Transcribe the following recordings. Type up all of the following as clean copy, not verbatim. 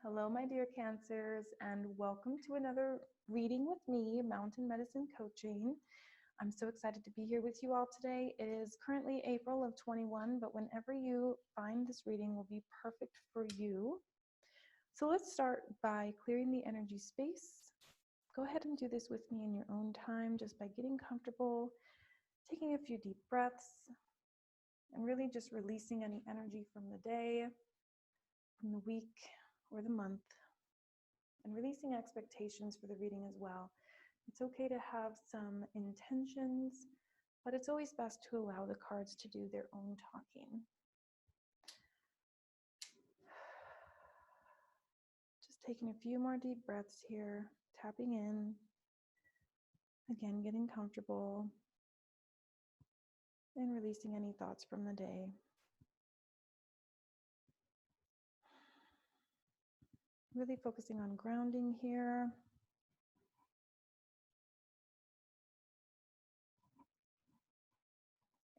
Hello, my dear Cancers, and welcome to another reading with me, Mountain Medicine Coaching. I'm so excited to be here with you all today. It is currently April of 21, but whenever you find this reading will be perfect for you. So let's start by clearing the energy space. Go ahead and do this with me in your own time, just by getting comfortable, taking a few deep breaths, and really just releasing any energy from the day, from the week, or the month, and releasing expectations for the reading as well. It's okay to have some intentions, but it's always best to allow the cards to do their own talking. Just taking a few more deep breaths here, tapping in, again, getting comfortable, and releasing any thoughts from the day. Really focusing on grounding here.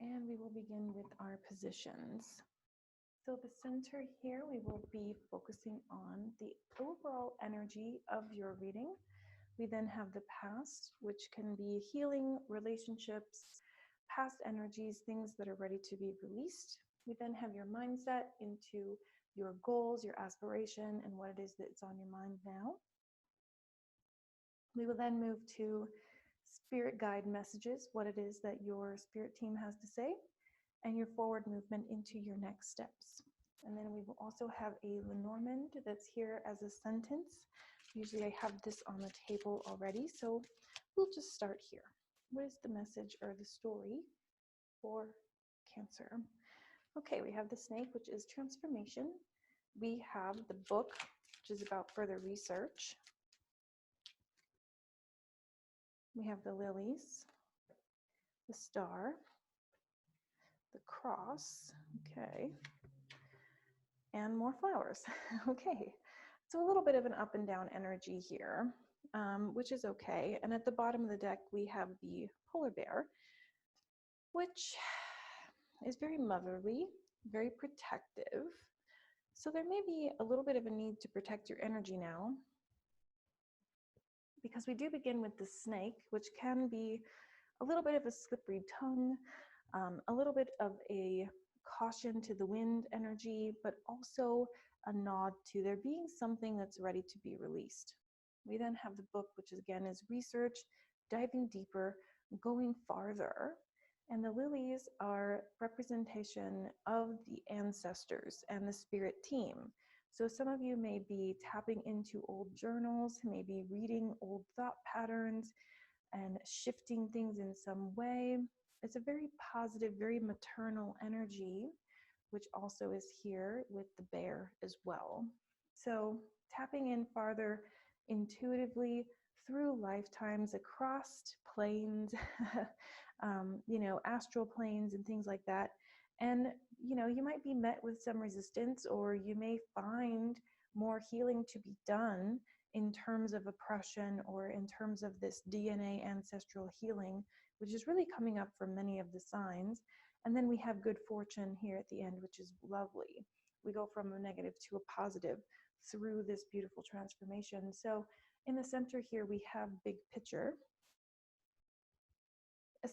And we will begin with our positions. So the center here, we will be focusing on the overall energy of your reading. We then have the past, which can be healing, relationships, past energies, things that are ready to be released. We then have your mindset into your goals, your aspiration, and what it is that's on your mind now. We will then move to spirit guide messages, what it is that your spirit team has to say, and your forward movement into your next steps. And then we will also have a Lenormand that's here as a sentence. Usually I have this on the table already, so we'll just start here. What is the message or the story for Cancer? Okay, we have the snake, which is transformation. We have the book, which is about further research. We have the lilies, the star, the cross, okay, and more flowers. Okay, so a little bit of an up and down energy here, which is okay. And at the bottom of the deck, we have the polar bear, which is very motherly, very protective. So there may be a little bit of a need to protect your energy now, because we do begin with the snake, which can be a little bit of a slippery tongue, a little bit of a caution to the wind energy, but also a nod to there being something that's ready to be released. We then have the book, which again is research, diving deeper, going farther. And the lilies are representation of the ancestors and the spirit team. So some of you may be tapping into old journals, maybe reading old thought patterns and shifting things in some way. It's a very positive, very maternal energy, which also is here with the bear as well. So tapping in farther intuitively through lifetimes, across planes, astral planes and things like that. And, you might be met with some resistance, or you may find more healing to be done in terms of oppression or in terms of this DNA ancestral healing, which is really coming up for many of the signs. And then we have good fortune here at the end, which is lovely. We go from a negative to a positive through this beautiful transformation. So in the center here, we have big picture.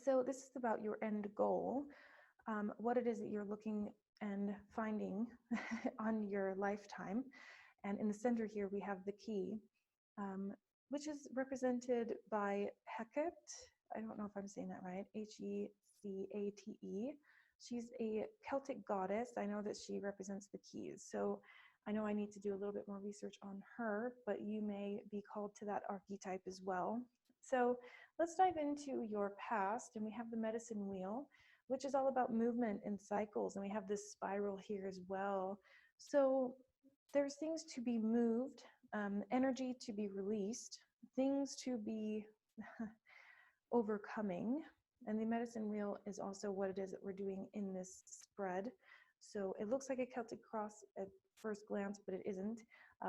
So this is about your end goal, what it is that you're looking and finding on your lifetime. And in the center here, we have the key, which is represented by Hecate. I don't know if I'm saying that right, Hecate. She's a Celtic goddess. I know that she represents the keys. So I know I need to do a little bit more research on her, but you may be called to that archetype as well. So let's dive into your past, and we have the medicine wheel, which is all about movement and cycles, and we have this spiral here as well. So there's things to be moved, energy to be released, things to be overcoming, and the medicine wheel is also what it is that we're doing in this spread. So it looks like a Celtic cross at first glance, but it isn't.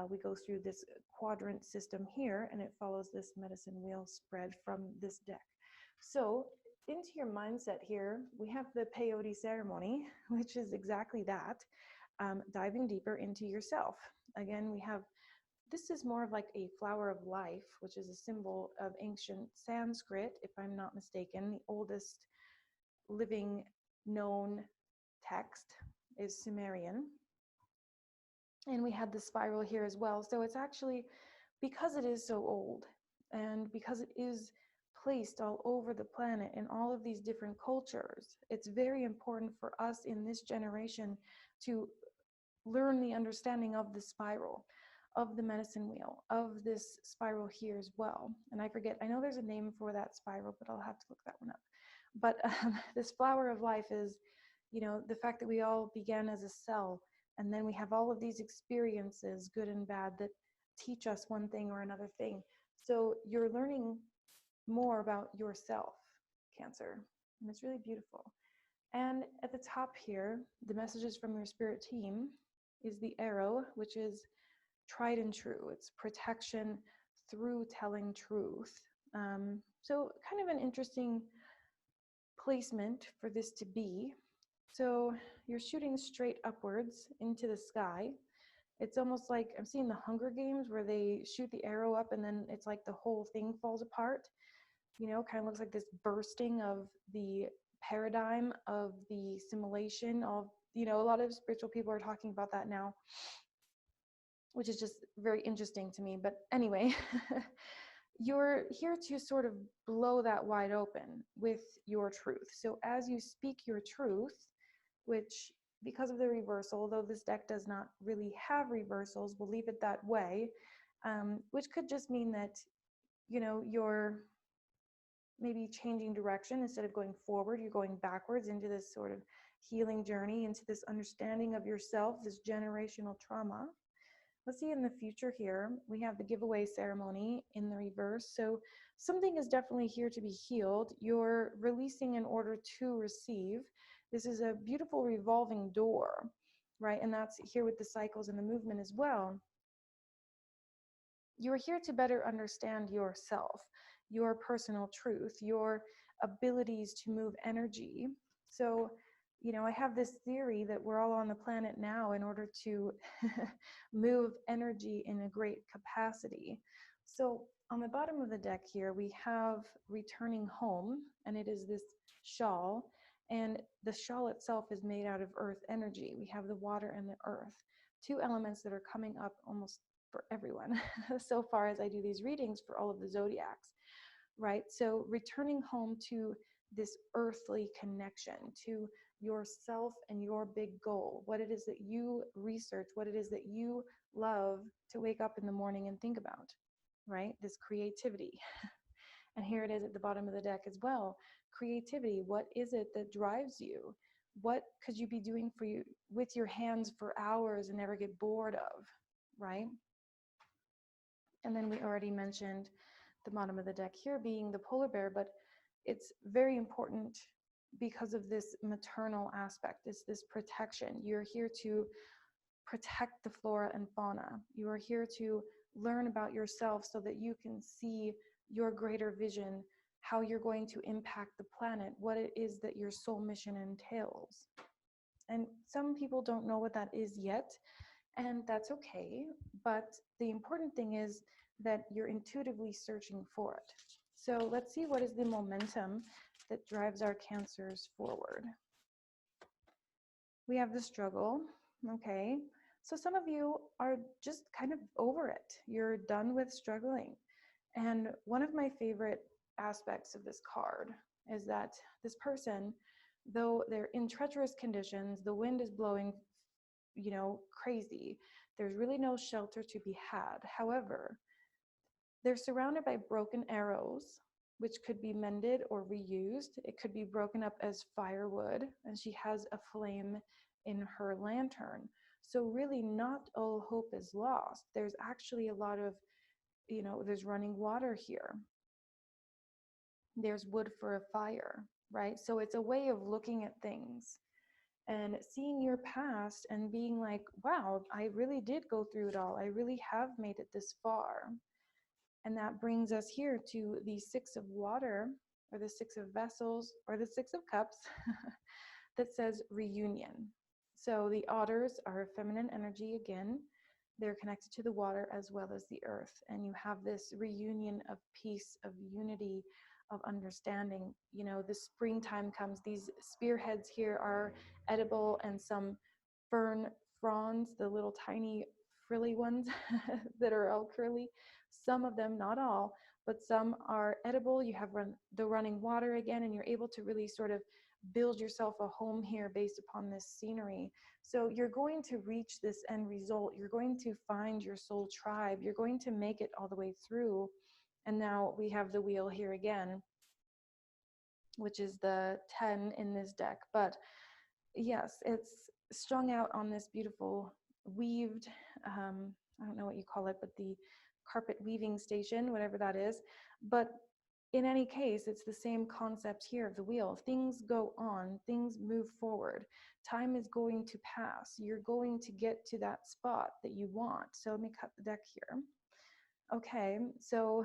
We go through this quadrant system here, and it follows this medicine wheel spread from this deck. So into your mindset here, we have the peyote ceremony, which is exactly that, diving deeper into yourself. Again, we have this is more of like a flower of life, which is a symbol of ancient Sanskrit, if I'm not mistaken. The oldest living known text is Sumerian. And we had the spiral here as well. So it's actually, because it is so old and because it is placed all over the planet in all of these different cultures, it's very important for us in this generation to learn the understanding of the spiral, of the medicine wheel, of this spiral here as well. And I forget, I know there's a name for that spiral, but I'll have to look that one up. But this flower of life is, you know, the fact that we all began as a cell, and then we have all of these experiences, good and bad, that teach us one thing or another thing. So you're learning more about yourself, Cancer, and it's really beautiful. And at the top here, the messages from your spirit team is the arrow, which is tried and true. It's protection through telling truth. So kind of an interesting placement for this to be. So you're shooting straight upwards into the sky. It's almost like I'm seeing the Hunger Games where they shoot the arrow up and then it's like the whole thing falls apart. You know, kind of looks like this bursting of the paradigm of the simulation of, you know, a lot of spiritual people are talking about that now, which is just very interesting to me. But anyway, you're here to sort of blow that wide open with your truth. So as you speak your truth, which because of the reversal, although this deck does not really have reversals, we'll leave it that way, which could just mean that, you know, you're maybe changing direction. Instead of going forward, you're going backwards into this sort of healing journey, into this understanding of yourself, this generational trauma. Let's see in the future here, we have the giveaway ceremony in the reverse. So something is definitely here to be healed. You're releasing in order to receive. This is a beautiful revolving door, right? And that's here with the cycles and the movement as well. You're here to better understand yourself, your personal truth, your abilities to move energy. So, you know, I have this theory that we're all on the planet now in order to move energy in a great capacity. So on the bottom of the deck here, we have returning home, and it is this shawl. And the shawl itself is made out of earth energy. We have the water and the earth, two elements that are coming up almost for everyone so far as I do these readings for all of the zodiacs, right? So returning home to this earthly connection, to yourself and your big goal, what it is that you research, what it is that you love to wake up in the morning and think about, right? This creativity. And here it is at the bottom of the deck as well. Creativity, what is it that drives you? What could you be doing for you with your hands for hours and never get bored of, right? And then we already mentioned the bottom of the deck here being the polar bear, but it's very important because of this maternal aspect, this protection. You're here to protect the flora and fauna. You are here to learn about yourself so that you can see your greater vision, how you're going to impact the planet, what it is that your soul mission entails. And some people don't know what that is yet, and that's okay. But the important thing is that you're intuitively searching for it. So let's see what is the momentum that drives our Cancers forward. We have the struggle. Okay. So some of you are just kind of over it. You're done with struggling. And one of my favorite aspects of this card is that this person, though they're in treacherous conditions, the wind is blowing, you know, crazy. There's really no shelter to be had. However, they're surrounded by broken arrows, which could be mended or reused. It could be broken up as firewood, and she has a flame in her lantern. So really not all hope is lost. There's actually a lot of, you know, there's running water here. There's wood for a fire, right? So it's a way of looking at things and seeing your past and being like, wow, I really did go through it all. I really have made it this far. And that brings us here to the Six of Water, or the Six of Vessels, or the Six of Cups that says reunion. So the otters are feminine energy again. They're connected to the water as well as the earth. And you have this reunion of peace, of unity, of understanding. You know, the springtime comes. These spearheads here are edible, and some fern fronds, the little tiny frilly ones that are all curly. Some of them, not all, but some are edible. You have the running water again, and you're able to really sort of build yourself a home here based upon this scenery. So you're going to reach this end result. You're going to find your soul tribe. You're going to make it all the way through. And now we have the wheel here again, which is the 10 in this deck. But yes, it's strung out on this beautiful weaved, I don't know what you call it, but the carpet weaving station, whatever that is. But in any case, it's the same concept here of the wheel. Things go on, things move forward. Time is going to pass. You're going to get to that spot that you want. So let me cut the deck here. Okay, so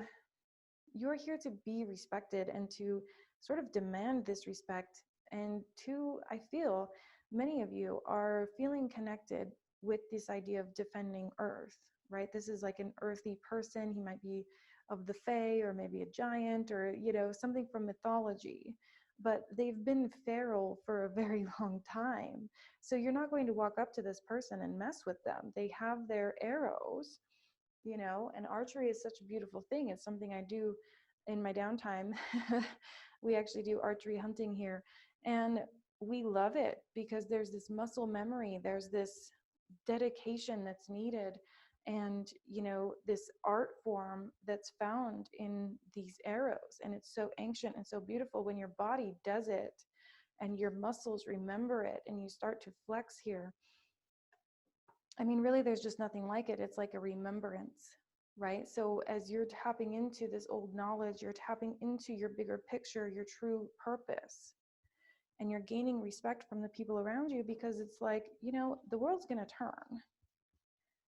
you're here to be respected and to sort of demand this respect. And to, I feel, many of you are feeling connected with this idea of defending Earth, right? This is like an earthy person. He might be of the Fae, or maybe a giant, or, you know, something from mythology. But they've been feral for a very long time. So you're not going to walk up to this person and mess with them. They have their arrows, you know, and archery is such a beautiful thing. It's something I do in my downtime. We actually do archery hunting here, and we love it because there's this muscle memory, there's this dedication that's needed, and, you know, this art form that's found in these arrows. And it's so ancient and so beautiful when your body does it and your muscles remember it and you start to flex here. I mean, really, there's just nothing like it. It's like a remembrance, right? So as you're tapping into this old knowledge, you're tapping into your bigger picture, your true purpose, and you're gaining respect from the people around you, because it's like, you know, the world's going to turn.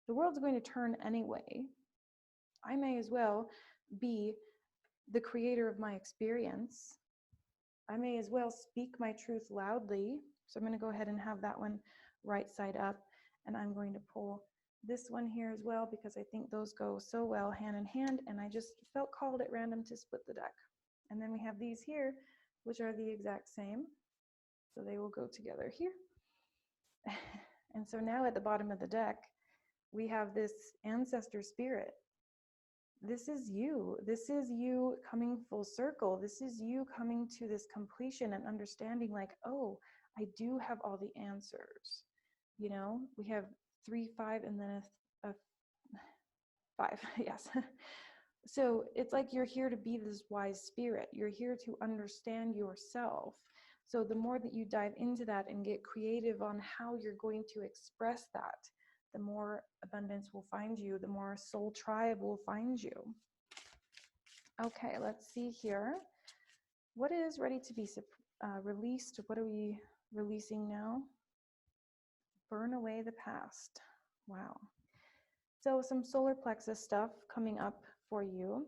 The world's going to turn anyway. I may as well be the creator of my experience. I may as well speak my truth loudly. So I'm going to go ahead and have that one right side up. And I'm going to pull this one here as well, because I think those go so well hand in hand. And I just felt called at random to split the deck. And then we have these here, which are the exact same. So they will go together here. And so now at the bottom of the deck, we have this ancestor spirit. This is you. This is you coming full circle. This is you coming to this completion and understanding, like, oh, I do have all the answers. You know, we have 3, 5, and then a 5. Yes. So it's like you're here to be this wise spirit. You're here to understand yourself. So the more that you dive into that and get creative on how you're going to express that, the more abundance will find you, the more soul tribe will find you. Okay, let's see here. What is ready to be released? What are we releasing now? Burn away the past. Wow. So some solar plexus stuff coming up for you.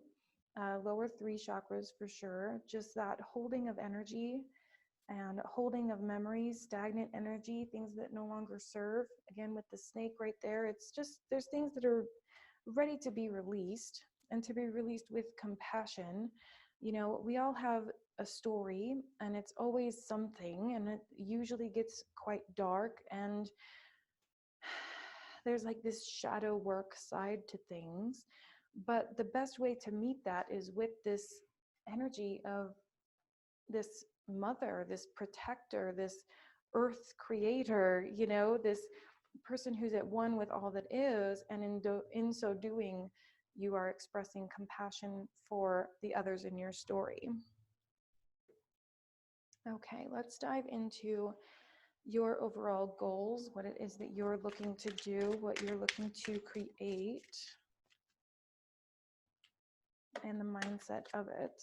Lower 3 chakras for sure. Just that holding of energy and holding of memories, stagnant energy, things that no longer serve. Again, with the snake right there, it's just, there's things that are ready to be released, and to be released with compassion. You know, we all have a story, and it's always something, and it usually gets quite dark, and there's like this shadow work side to things. But the best way to meet that is with this energy of this mother, this protector, this earth creator, you know, this person who's at one with all that is. And in so doing, you are expressing compassion for the others in your story. Okay, let's dive into your overall goals, what it is that you're looking to do, what you're looking to create, and the mindset of it.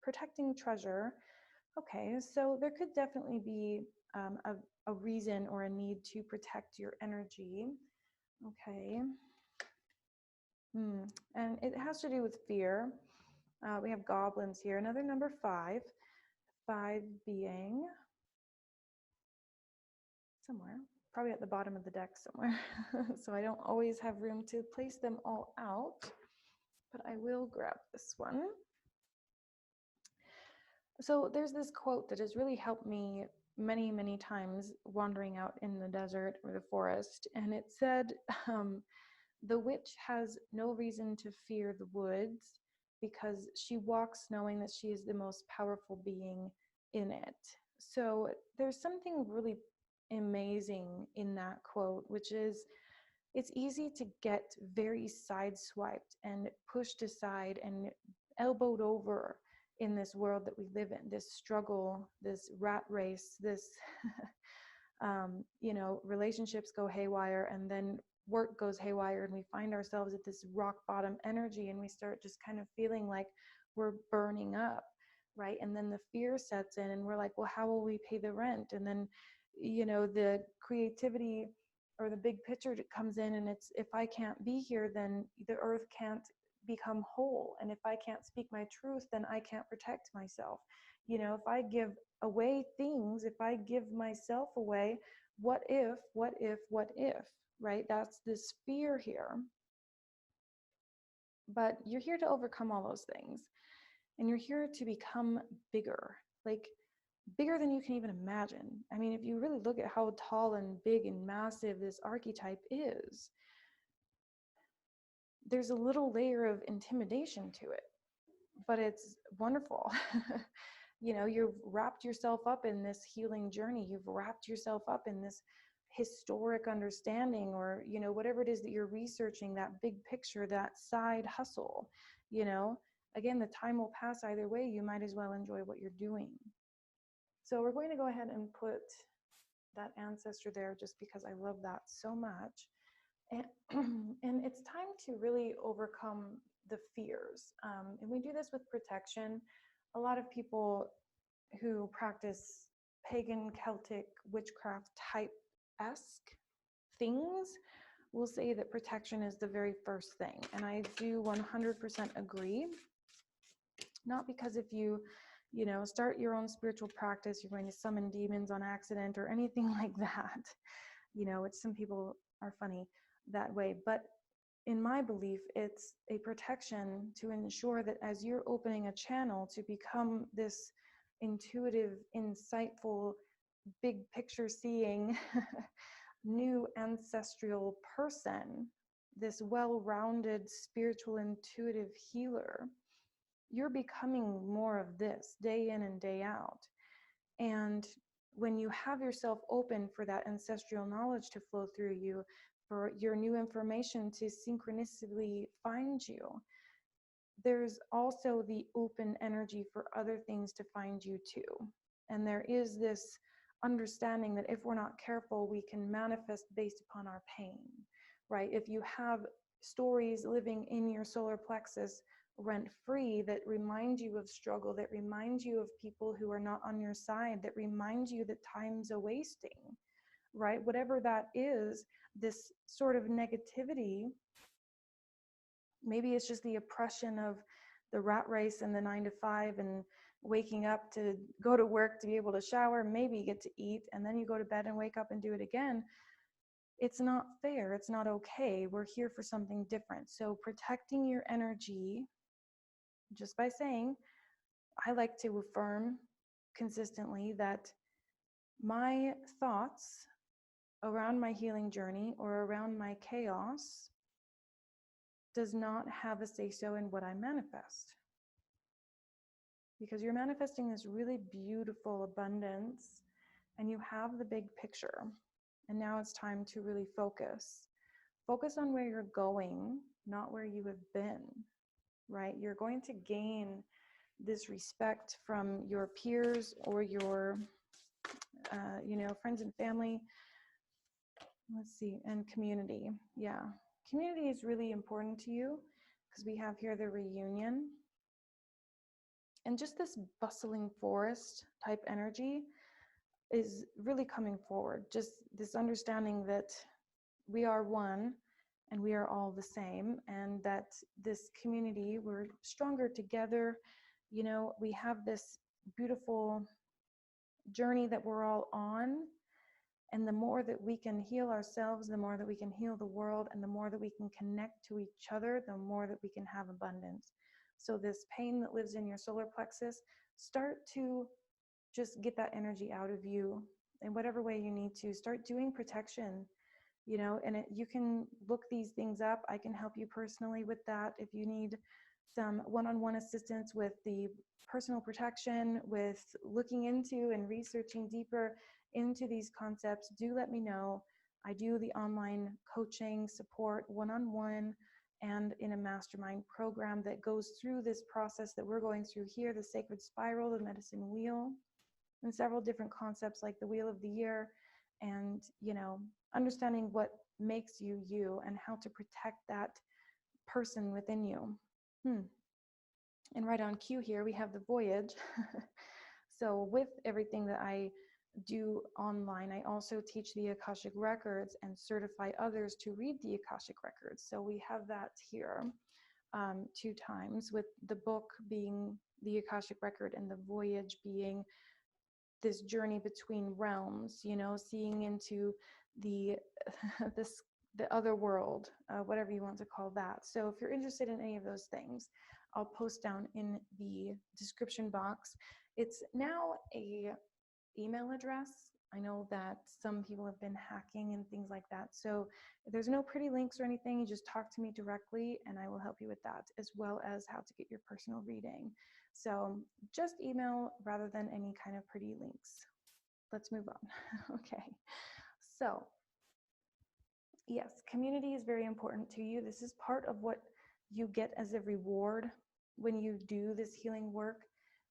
Protecting treasure. Okay, so there could definitely be a reason or a need to protect your energy. Okay. And it has to do with fear. We have goblins here. Another number 5. 5 being somewhere. probably at the bottom of the deck somewhere. So I don't always have room to place them all out, but I will grab this one. So there's this quote that has really helped me many, many times wandering out in the desert or the forest. And it said, the witch has no reason to fear the woods because she walks knowing that she is the most powerful being in it. So there's something really amazing in that quote, which is it's easy to get very sideswiped and pushed aside and elbowed over in this world that we live in, this struggle, this rat race, this relationships go haywire, and then work goes haywire, and we find ourselves at this rock bottom energy, and we start just kind of feeling like we're burning up, right? And then the fear sets in, and we're like, well, how will we pay the rent? And then the creativity or the big picture comes in, and it's, if I can't be here, then the earth can't become whole, and if I can't speak my truth, then I can't protect myself. If I give away things, if I give myself away, what if, right? That's this fear here. But you're here to overcome all those things, and you're here to become bigger, like bigger than you can even imagine. I mean, if you really look at how tall and big and massive this archetype is, there's a little layer of intimidation to it, but it's wonderful. You've wrapped yourself up in this healing journey. You've wrapped yourself up in this historic understanding, or, whatever it is that you're researching, that big picture, that side hustle. Again, the time will pass either way. You might as well enjoy what you're doing. So we're going to go ahead and put that ancestor there just because I love that so much. And it's time to really overcome the fears. And we do this with protection. A lot of people who practice pagan Celtic witchcraft type-esque things will say that protection is the very first thing. And I do 100% agree. Not because if you start your own spiritual practice, you're going to summon demons on accident or anything like that, which some people are funny that way. But in my belief, it's a protection to ensure that as you're opening a channel to become this intuitive, insightful, big picture seeing, new ancestral person, this well-rounded spiritual intuitive healer, you're becoming more of this day in and day out. And when you have yourself open for that ancestral knowledge to flow through you, for your new information to synchronistically find you, there's also the open energy for other things to find you too. And there is this understanding that if we're not careful, we can manifest based upon our pain, right? If you have stories living in your solar plexus rent-free that remind you of struggle, that remind you of people who are not on your side, that remind you that time's a wasting, right? Whatever that is, this sort of negativity, maybe it's just the oppression of the rat race and the 9 to 5 and waking up to go to work to be able to shower, maybe get to eat, and then you go to bed and wake up and do it again. It's not fair. It's not okay. We're here for something different. So protecting your energy, just by saying, I like to affirm consistently that my thoughts around my healing journey or around my chaos does not have a say-so in what I manifest. Because you're manifesting this really beautiful abundance and you have the big picture. And now it's time to really focus. Focus on where you're going, not where you have been, right? You're going to gain this respect from your peers or your, friends and family. Let's see, and community. Yeah, community is really important to you because we have here the reunion. And just this bustling forest type energy is really coming forward. Just this understanding that we are one and we are all the same, and that this community, we're stronger together. We have this beautiful journey that we're all on, And the more that we can heal ourselves, the more that we can heal the world, and the more that we can connect to each other, the more that we can have abundance. So this pain that lives in your solar plexus, start to just get that energy out of you in whatever way you need to. Start doing protection, you know, and you can look these things up. I can help you personally with that. If you need some one-on-one assistance with the personal protection, with looking into and researching deeper into these concepts, do let me know. I do the online coaching support one-on-one and in a mastermind program that goes through this process that we're going through here, the sacred spiral, the medicine wheel, and several different concepts like the wheel of the year, and, you know, understanding what makes you you and how to protect that person within you. And right on cue here, we have the voyage. So with everything that I do online, I also teach the Akashic Records and certify others to read the Akashic Records. So we have that here 2 times, with the book being the Akashic Record and the voyage being this journey between realms, you know, seeing into the the other world, whatever you want to call that. So if you're interested in any of those things, I'll post down in the description box. It's now a email address. I know that some people have been hacking and things like that. So there's no pretty links or anything. You just talk to me directly and I will help you with that, as well as how to get your personal reading. So just email rather than any kind of pretty links. Let's move on. Okay. So yes, community is very important to you. This is part of what you get as a reward when you do this healing work,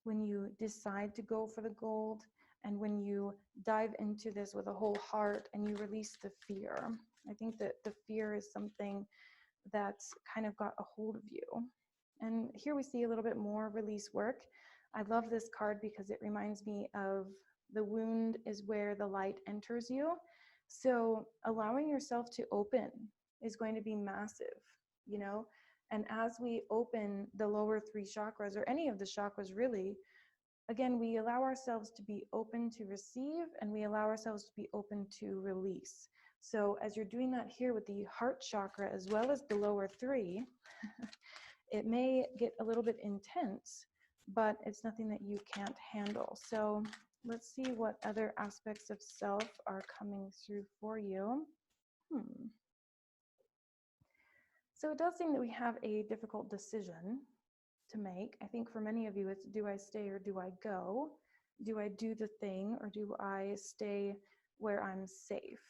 when you decide to go for the gold, and when you dive into this with a whole heart and you release the fear. I think that the fear is something that's kind of got a hold of you. And here we see a little bit more release work. I love this card because it reminds me of the wound is where the light enters you. So allowing yourself to open is going to be massive, you know? And as we open the lower 3 chakras, or any of the chakras really, again, we allow ourselves to be open to receive, and we allow ourselves to be open to release. So as you're doing that here with the heart chakra, as well as the lower 3, it may get a little bit intense, but it's nothing that you can't handle. So let's see what other aspects of self are coming through for you. So it does seem that we have a difficult decision to make. I think for many of you, it's do I stay or do I go? Do I do the thing or do I stay where I'm safe?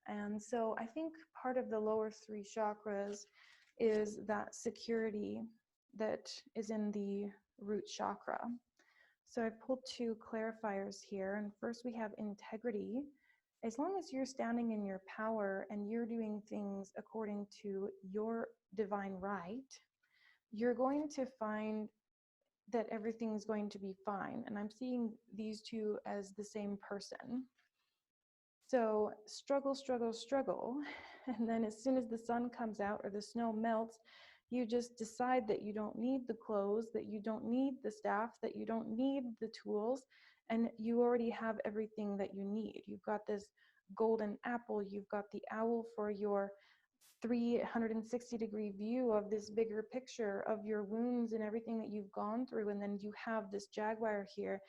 And so I think part of the lower 3 chakras is that security that is in the root chakra. So I've pulled 2 clarifiers here. And first we have integrity. As long as you're standing in your power and you're doing things according to your divine right, you're going to find that everything's going to be fine. And I'm seeing these 2 as the same person. So struggle, struggle, struggle. And then as soon as the sun comes out or the snow melts, you just decide that you don't need the clothes, that you don't need the staff, that you don't need the tools, and you already have everything that you need. You've got this golden apple, you've got the owl for your 360-degree view of this bigger picture of your wounds and everything that you've gone through. And then you have this jaguar here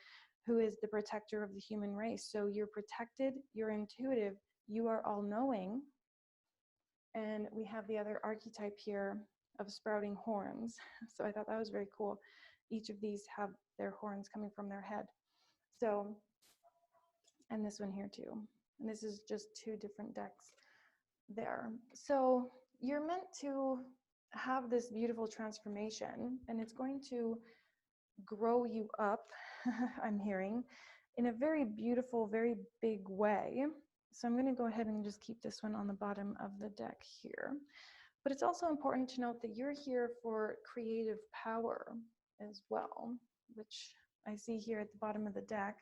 who is the protector of the human race. So you're protected, you're intuitive, you are all-knowing. And we have the other archetype here of sprouting horns. So I thought that was very cool. Each of these have their horns coming from their head. So, and this one here too. And this is just 2 different decks there. So you're meant to have this beautiful transformation, and it's going to grow you up, I'm hearing, in a very beautiful, very big way. So I'm going to go ahead and just keep this one on the bottom of the deck here. But it's also important to note that you're here for creative power as well, which I see here at the bottom of the deck.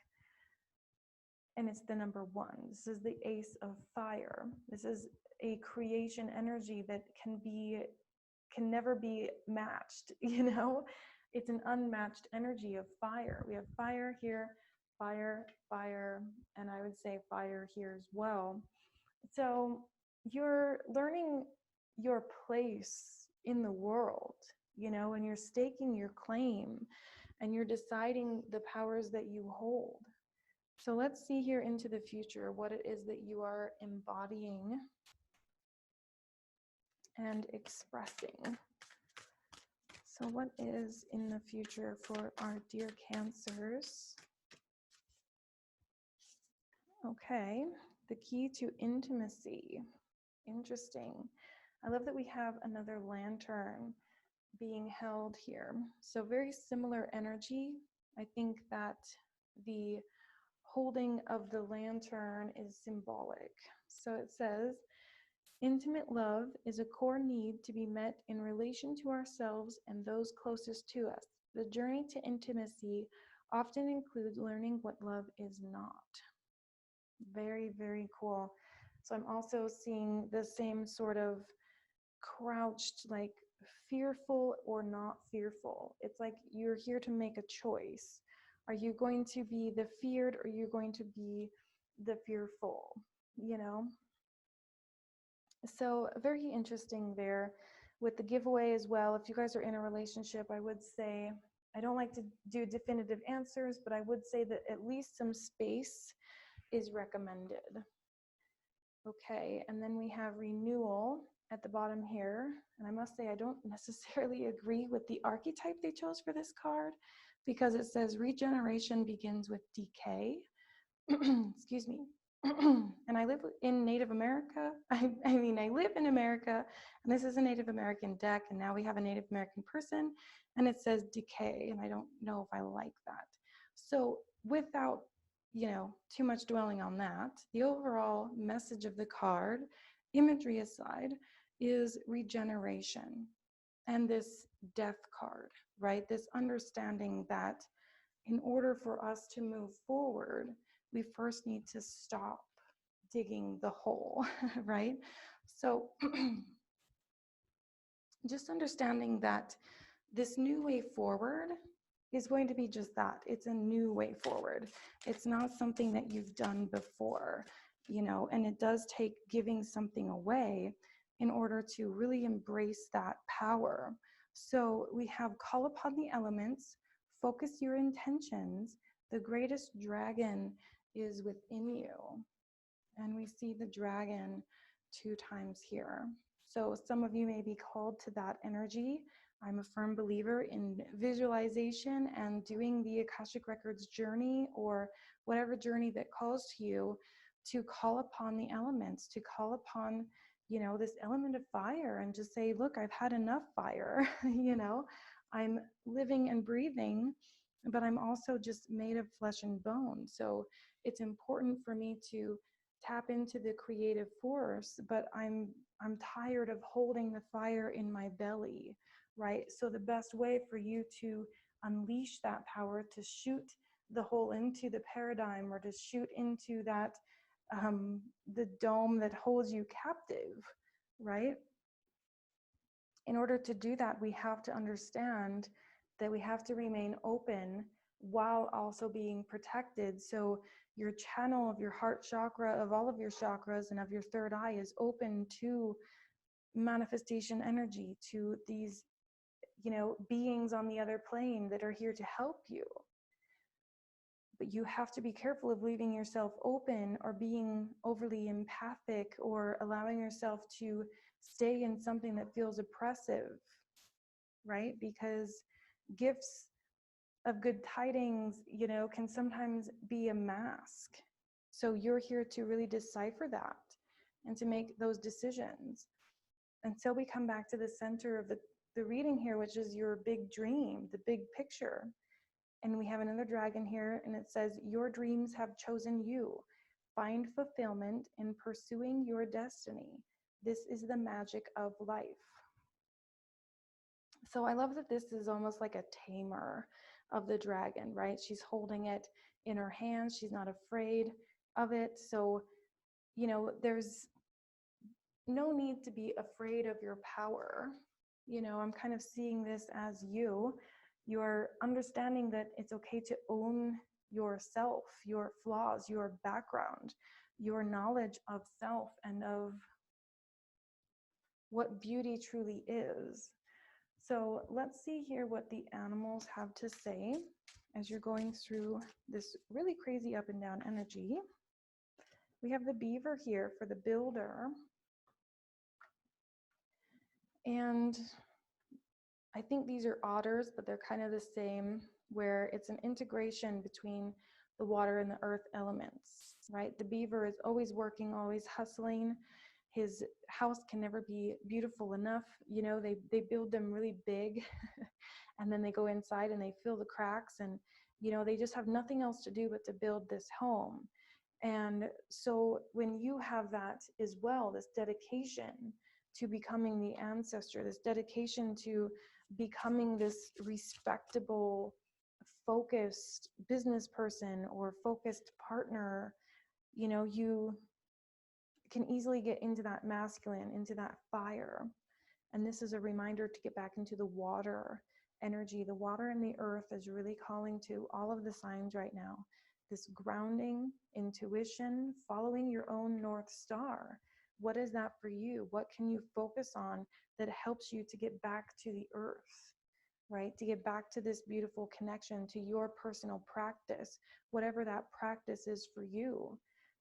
And it's the number 1. This is the Ace of Fire. This is a creation energy that can never be matched, you know? It's an unmatched energy of fire. We have fire here, fire, fire, and I would say fire here as well. So you're learning your place in the world, you know, and you're staking your claim and you're deciding the powers that you hold. So let's see here into the future what it is that you are embodying and expressing. So what is in the future for our dear Cancers? Okay, the key to intimacy. Interesting. I love that we have another lantern being held here. So very similar energy. I think that the holding of the lantern is symbolic. So it says, intimate love is a core need to be met in relation to ourselves and those closest to us. The journey to intimacy often includes learning what love is not. Very, very cool. So I'm also seeing the same sort of crouched, like fearful or not fearful. It's like you're here to make a choice. Are you going to be the feared or are you going to be the fearful, you know? So very interesting there with the giveaway as well. If you guys are in a relationship, I would say, I don't like to do definitive answers, but I would say that at least some space is recommended. Okay, and then we have renewal at the bottom here. And I must say, I don't necessarily agree with the archetype they chose for this card because it says regeneration begins with decay. Excuse me. And I live in Native America. I live in America, and this is a Native American deck, and now we have a Native American person, and it says decay, and I don't know if I like that. So without, you know, too much dwelling on that, the overall message of the card, imagery aside, is regeneration and this death card, right? This understanding that in order for us to move forward, we first need to stop digging the hole, right? So just understanding that this new way forward is going to be just that. It's a new way forward. It's not something that you've done before, you know, and it does take giving something away in order to really embrace that power. So we have call upon the elements, focus your intentions. The greatest dragon is within you. And we see the dragon 2 times here. So some of you may be called to that energy. I'm a firm believer in visualization and doing the Akashic Records journey or whatever journey that calls to you to call upon the elements, to call upon, you know, this element of fire and just say, look, I've had enough fire, you know, I'm living and breathing, but I'm also just made of flesh and bone. So it's important for me to tap into the creative force, but I'm tired of holding the fire in my belly, right? So the best way for you to unleash that power, to shoot the hole into the paradigm or to shoot into that, the dome that holds you captive, right? In order to do that, we have to understand that we have to remain open while also being protected. So your channel of your heart chakra, of all of your chakras and of your third eye is open to manifestation energy, to these, you know, beings on the other plane that are here to help you. But you have to be careful of leaving yourself open or being overly empathic or allowing yourself to stay in something that feels oppressive, right? Because gifts of good tidings, you know, can sometimes be a mask. So you're here to really decipher that and to make those decisions. Until we come back to the center of the reading here, which is your big dream, the big picture. And we have another dragon here, and it says, your dreams have chosen you. Find fulfillment in pursuing your destiny. This is the magic of life. So I love that this is almost like a tamer of the dragon, right? She's holding it in her hands. She's not afraid of it. So, you know, there's no need to be afraid of your power. You know, I'm kind of seeing this as you're understanding that it's okay to own yourself, your flaws, your background, your knowledge of self and of what beauty truly is. So let's see here what the animals have to say as you're going through this really crazy up and down energy. We have the beaver here for the builder. And I think these are otters, but they're kind of the same, where it's an integration between the water and the earth elements, right? The beaver is always working, always hustling. His house can never be beautiful enough. You know, they build them really big and then they go inside and they fill the cracks, and, you know, they just have nothing else to do but to build this home. And so when you have that as well, this dedication to becoming the ancestor, this dedication to becoming this respectable, focused business person or focused partner, you know, you can easily get into that masculine, into that fire. And this is a reminder to get back into the water energy. The water and the earth is really calling to all of the signs right now. This grounding, intuition, following your own North Star. What is that for you? What can you focus on that helps you to get back to the earth, right? To get back to this beautiful connection to your personal practice, whatever that practice is for you.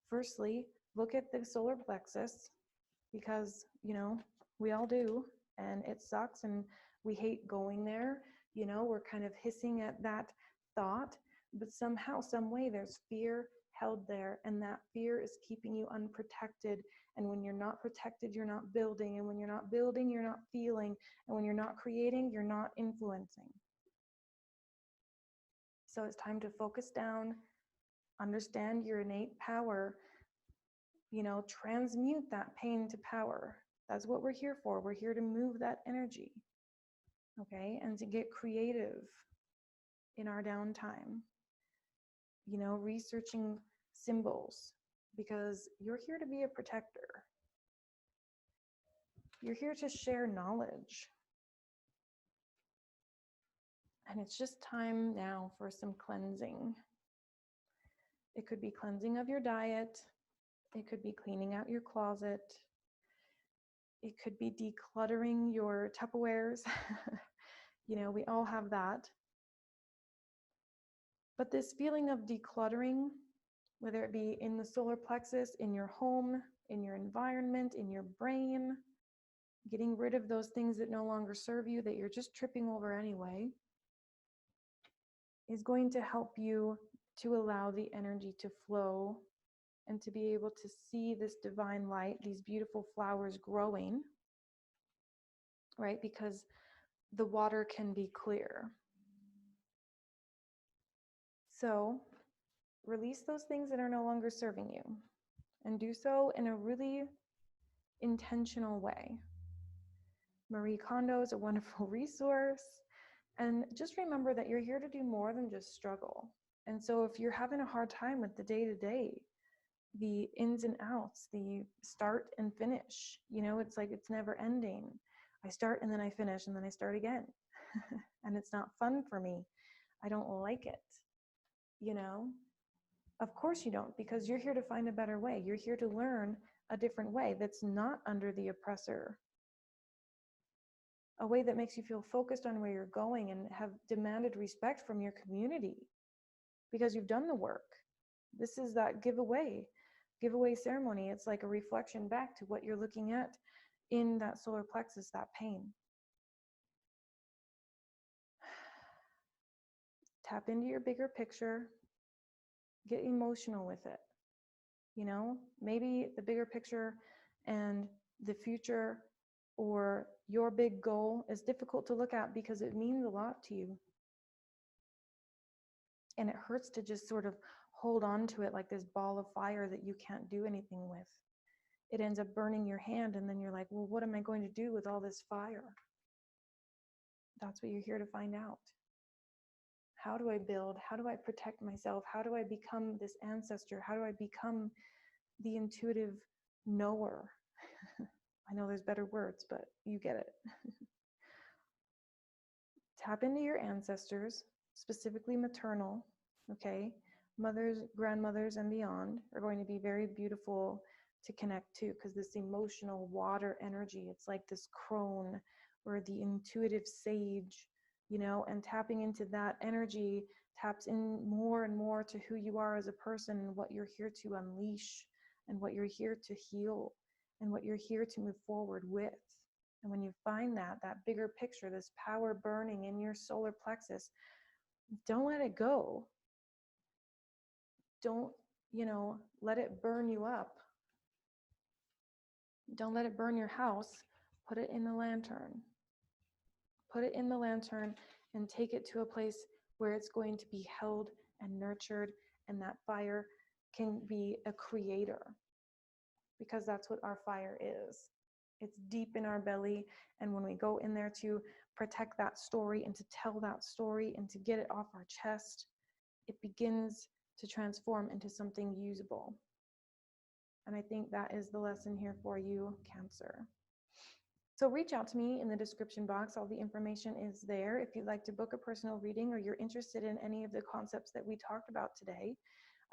Firstly, look at the solar plexus, because, you know, we all do, and it sucks and we hate going there. You know, we're kind of hissing at that thought, but somehow, some way, there's fear held there, and that fear is keeping you unprotected. And when you're not protected, you're not building, and when you're not building, you're not feeling, and when you're not creating, you're not influencing. So it's time to focus down, understand your innate power, you know, transmute that pain to power. That's what we're here for. We're here to move that energy, okay? And to get creative in our downtime, you know, researching symbols, because you're here to be a protector. You're here to share knowledge. And it's just time now for some cleansing. It could be cleansing of your diet. It could be cleaning out your closet. It could be decluttering your Tupperwares. You know, we all have that. But this feeling of decluttering, whether it be in the solar plexus, in your home, in your environment, in your brain, getting rid of those things that no longer serve you, that you're just tripping over anyway, is going to help you to allow the energy to flow and to be able to see this divine light, these beautiful flowers growing, right? Because the water can be clear. So release those things that are no longer serving you, and do so in a really intentional way. Marie Kondo is a wonderful resource. And just remember that you're here to do more than just struggle. And so if you're having a hard time with the day-to-day, the ins and outs, the start and finish, you know, it's like it's never ending. I start and then I finish and then I start again. And it's not fun for me. I don't like it, you know? Of course you don't, because you're here to find a better way. You're here to learn a different way that's not under the oppressor. A way that makes you feel focused on where you're going and have demanded respect from your community because you've done the work. This is that giveaway ceremony. It's like a reflection back to what you're looking at in that solar plexus, that pain. Tap into your bigger picture. Get emotional with it. You know, maybe the bigger picture and the future or your big goal is difficult to look at because it means a lot to you. And it hurts to just sort of hold on to it like this ball of fire that you can't do anything with. It ends up burning your hand, and then you're like, well, what am I going to do with all this fire? That's what you're here to find out. How do I build? How do I protect myself? How do I become this ancestor? How do I become the intuitive knower? I know there's better words, but you get it. Tap into your ancestors, specifically maternal, okay? mothers, grandmothers, and beyond are going to be very beautiful to connect to, because this emotional water energy, it's like this crone or the intuitive sage, you know, and tapping into that energy taps in more and more to who you are as a person and what you're here to unleash and what you're here to heal and what you're here to move forward with. And when you find that bigger picture, this power burning in your solar plexus, don't let it go. Don't, you know, let it burn you up. Don't let it burn your house. Put it in the lantern. Put it in the lantern and take it to a place where it's going to be held and nurtured, and that fire can be a creator, because that's what our fire is. It's deep in our belly, and when we go in there to protect that story and to tell that story and to get it off our chest, it begins to transform into something usable. And I think that is the lesson here for you, Cancer. So reach out to me in the description box. All the information is there. If you'd like to book a personal reading or you're interested in any of the concepts that we talked about today,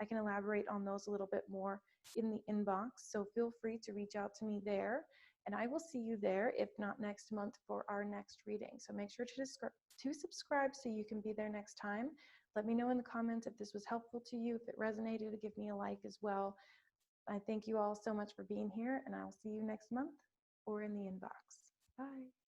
I can elaborate on those a little bit more in the inbox. So feel free to reach out to me there, and I will see you there, if not next month, for our next reading. So make sure to subscribe so you can be there next time. Let me know in the comments if this was helpful to you. If it resonated, give me a like as well. I thank you all so much for being here, and I'll see you next month or in the inbox. Bye.